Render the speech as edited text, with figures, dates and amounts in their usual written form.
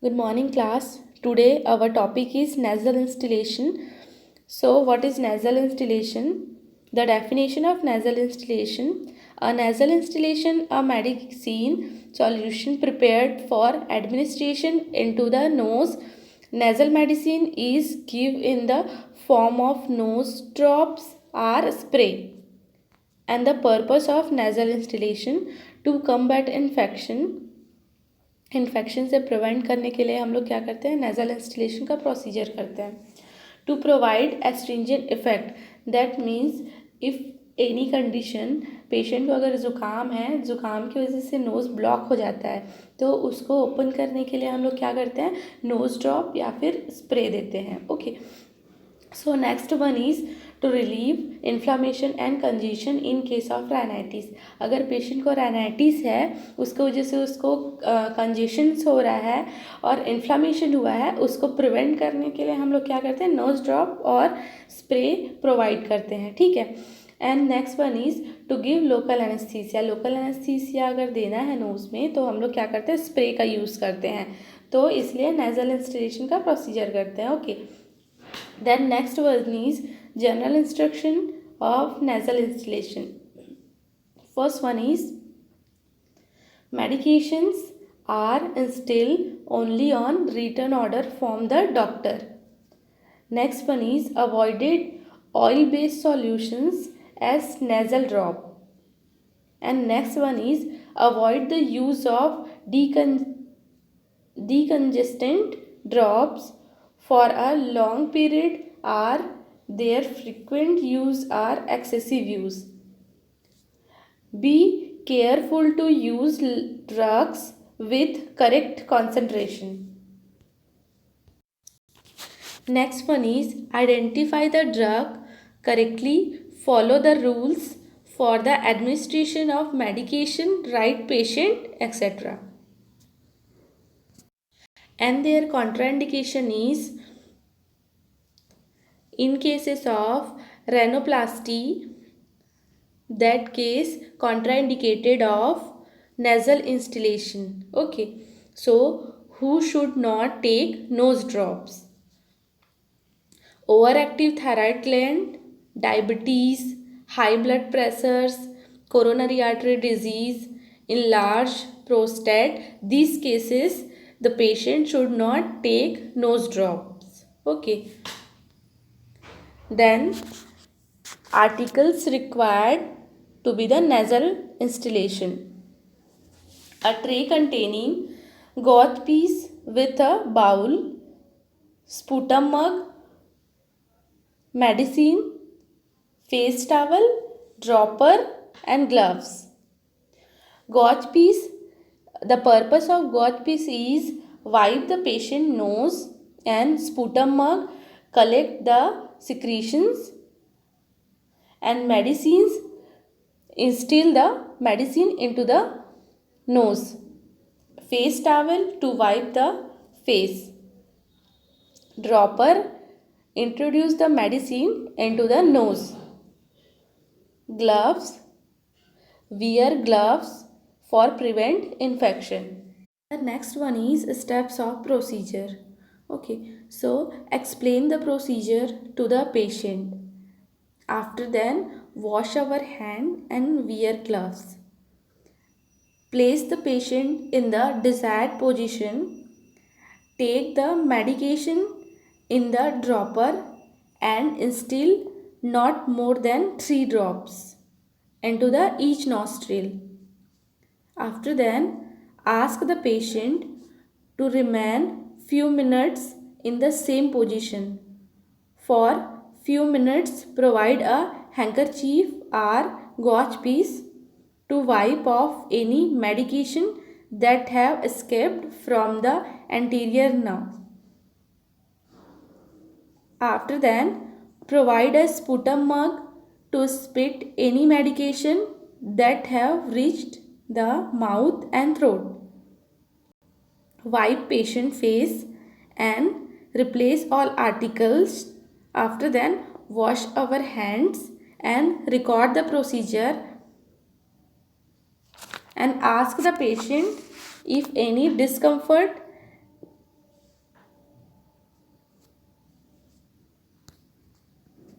Good morning, class. Today our topic is nasal instillation. So, what is nasal instillation? The definition of nasal instillation: a nasal instillation, a medicine solution prepared for administration into the nose. Nasal medicine is given in the form of nose drops or spray. And the purpose of nasal instillation to combat infection से prevent करने के लिए हम लोग क्या करते हैं, nasal instillation का प्रोसीजर करते हैं. To provide astringent effect, that means if any condition, patient को अगर ज़ुकाम है, ज़ुकाम की वजह से नोज़ ब्लॉक हो जाता है, तो उसको ओपन करने के लिए हम लोग क्या करते हैं, नोज़ ड्रॉप या फिर स्प्रे देते हैं. Okay, so next one is to relieve inflammation and congestion in case of rhinitis. अगर पेशेंट को राइनाइटिस है, उसकी वजह से उसको कंजेशंस हो रहा है और इन्फ्लामेशन हुआ है, उसको प्रिवेंट करने के लिए हम लोग क्या करते हैं, नोज ड्रॉप और स्प्रे प्रोवाइड करते हैं. ठीक है. And next one is to give local anaesthesia. Local anaesthesia अगर देना है नोज़ में, तो हम लोग क्या करते हैं, स्प्रे का यूज़ करते हैं. तो इसलिए नेज़ल इंस्टिलेशन का प्रोसीजर करते हैं. Okay. Then next one is general instruction of nasal instillation. First one is medications are instilled only on written order from the doctor. Next one is avoided oil-based solutions as nasal drop. And next one is avoid the use of decongestant drops for a long period or their frequent use or excessive use. Be careful to use drugs with correct concentration. Next one is identify the drug correctly, follow the rules for the administration of medication, right patient, etc. And their contraindication is in cases of rhinoplasty, that case contraindicated of nasal instillation. Okay, so who should not take nose drops? Overactive thyroid gland, diabetes, high blood pressures, coronary artery disease, enlarged prostate, these cases the patient should not take nose drops. Okay. Then articles required to be the nasal instillation: a tray containing gauze piece with a bowl, sputum mug, medicine, face towel, dropper and gloves. Gauze piece, the purpose of gauze piece is wipe the patient nose, and sputum mug collect the secretions, and medicines instill the medicine into the nose. Face towel to wipe the face. Dropper introduce the medicine into the nose. Gloves, wear gloves for prevent infection. The next one is steps of procedure. Okay, so explain the procedure to the patient. After then, wash our hand and wear gloves. Place the patient in the desired position. Take the medication in the dropper and instill not more than 3 drops into the each nostril. After then, ask the patient to remain few minutes in the same position. For few minutes, provide a handkerchief or gauze piece to wipe off any medication that have escaped from the anterior nose. After then, provide a sputum mug to spit any medication that have reached the mouth and throat. Wipe patient face and replace all articles. After then, wash our hands and record the procedure and ask the patient if any discomfort